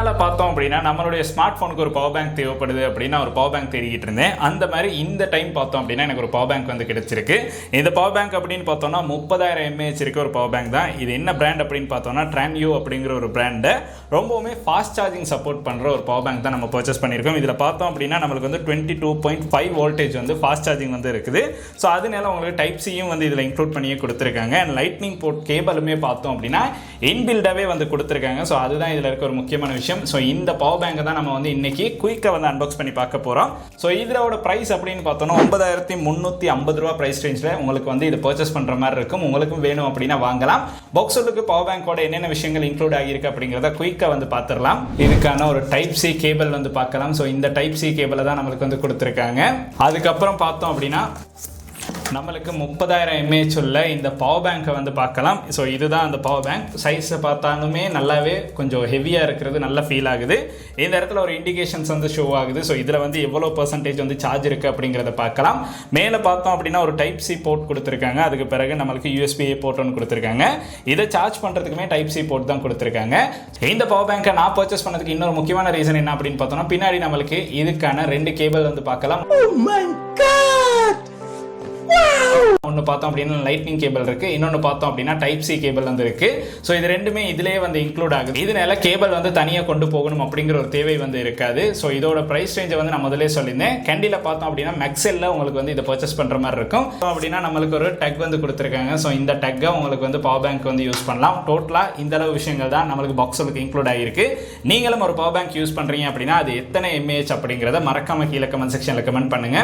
நாள் பார்த்தோம் அப்படின்னா நம்மளுடைய ஸ்மார்ட் ஃபோனுக்கு ஒரு பவர் பேங்க் தேவைப்படுது அப்படின்னா ஒரு பவர் பேங்க் தேடிக்கிட்டு இருந்தேன். அந்த மாதிரி இந்த டைம் பார்த்தோம் அப்படின்னா எனக்கு ஒரு பவர் பேங்க் வந்து கிடைச்சிருக்கு. இந்த பவர் பேங்க் அப்படின்னு பார்த்தோம்னா 30,000 mAh இருக்க ஒரு பவர் பேங்க் தான். இது என்ன பிராண்ட் அப்படின்னு பார்த்தோம்னா ட்ரான்யூ அப்படிங்கிற ஒரு பிராண்டு. ரொம்பவுமே ஃபாஸ்ட் சார்ஜிங் சப்போர்ட் பண்ணுற ஒரு பவர் பேங்க் தான் நம்ம பர்ச்சேஸ் பண்ணியிருக்கோம். இதில் பார்த்தோம் அப்படின்னா நம்மளுக்கு வந்து 22.5 வோல்டேஜ் வந்து ஃபாஸ்ட் சார்ஜிங் வந்து இருக்குது. ஸோ அதனால உங்களுக்கு டைப் சியும் வந்து இதில் இன்க்ளூட் பண்ணியே கொடுத்துருக்காங்க. அண்ட் லைட்னிங் போர்ட் கேபிளுமே பார்த்தோம் அப்படின்னா இன்பில்டாகவே வந்து கொடுத்துருக்காங்க. ஸோ அதுதான் இதில் இருக்க ஒரு முக்கியமான விஷயம். ஸோ இந்த பவர் பேங்கை தான் நம்ம வந்து இன்னைக்கு குயிக்காக வந்து அன்பாக்ஸ் பண்ணி பார்க்க போகிறோம். ஸோ இதோட ப்ரைஸ் அப்படின்னு பார்த்தோம்னா 9,350 ரூபா ப்ரைஸ் ரேஞ்சில் உங்களுக்கு வந்து இதை பர்ச்சேஸ் பண்ணுற மாதிரி இருக்கும். உங்களுக்கும் வேணும் அப்படின்னா வாங்கலாம். பாக்ஸுக்கு பவர் பேங்கோட என்னென்ன விஷயங்கள் இன்க்ளூட் ஆகியிருக்கு அப்படிங்கிறத குயிக்காக வந்து பார்த்துடலாம். இதுக்கான ஒரு டைப் சி கேபிள் வந்து பார்க்கலாம். ஸோ இந்த டைப் சி கேபிளை தான் நம்மளுக்கு வந்து கொடுத்துருக்காங்க. அதுக்கப்புறம் பார்த்தோம் அப்படின்னா நம்மளுக்கு 30,000 mAh உள்ள இந்த பவர் பேங்கை வந்து பார்க்கலாம். ஸோ இதுதான் அந்த பவர் பேங்க். சைஸை பார்த்தாலுமே நல்லாவே கொஞ்சம் ஹெவியாக இருக்கிறது நல்லா ஃபீல் ஆகுது. இந்த இடத்துல ஒரு இண்டிகேஷன்ஸ் வந்து ஷோ ஆகுது. ஸோ இதில் வந்து எவ்வளோ பர்சன்டேஜ் வந்து சார்ஜ் இருக்குது அப்படிங்கிறத பார்க்கலாம். மேலே பார்த்தோம் அப்படின்னா ஒரு டைப் சி போர்ட் கொடுத்துருக்காங்க. அதுக்கு பிறகு நம்மளுக்கு USB-A போர்ட் ஒன்று கொடுத்துருக்காங்க. இதை சார்ஜ் பண்ணுறதுக்குமே டைப் சி போர்ட் தான் கொடுத்துருக்காங்க. இந்த பவர் பேங்கை நான் பர்ச்சேஸ் பண்ணதுக்கு இன்னொரு முக்கியமான ரீசன் என்ன அப்படின்னு பார்த்தோம்னா பின்னாடி நம்மளுக்கு இதுக்கான 2 கேபிள் வந்து பார்க்கலாம். ஒன்று பார்த்தோம் அப்படின்னா லைட்னிங் கேபிள் இருக்கு, இன்னொன்று பார்த்தோம் அப்படின்னா டைப் சி கேபிள் வந்து இருக்கு. ஸோ இது ரெண்டுமே இதிலே வந்து இன்க்ளூட் ஆகுது. இதனால கேபிள் வந்து தனியாக கொண்டு போகணும் அப்படிங்கிற ஒரு தேவை வந்து இருக்காது. ஸோ இதோட பிரைஸ் ரேஞ்சை வந்து நான் முதலே சொல்லியிருந்தேன். கேண்டில பார்த்தோம் அப்படின்னா மெக்ஸெல்ல உங்களுக்கு வந்து இதை பர்ச்சேஸ் பண்ற மாதிரி இருக்கும். அப்படின்னா நம்மளுக்கு ஒரு டக் வந்து கொடுத்துருக்காங்க. ஸோ இந்த டக்கை உங்களுக்கு வந்து பவர் பேங்க் வந்து யூஸ் பண்ணலாம். டோட்டலாக இந்த அளவு விஷயங்கள் தான் நம்மளுக்கு பாக்ஸுக்கு இன்க்ளூட் ஆகிருக்கு. நீங்களும் ஒரு பவர் பேங்க் யூஸ் பண்றீங்க அப்படின்னா அது எத்தனை mAh அப்படிங்கிறத மறக்காம கீழே கமெண்ட் செக்ஷன்ல கமெண்ட் பண்ணுங்க.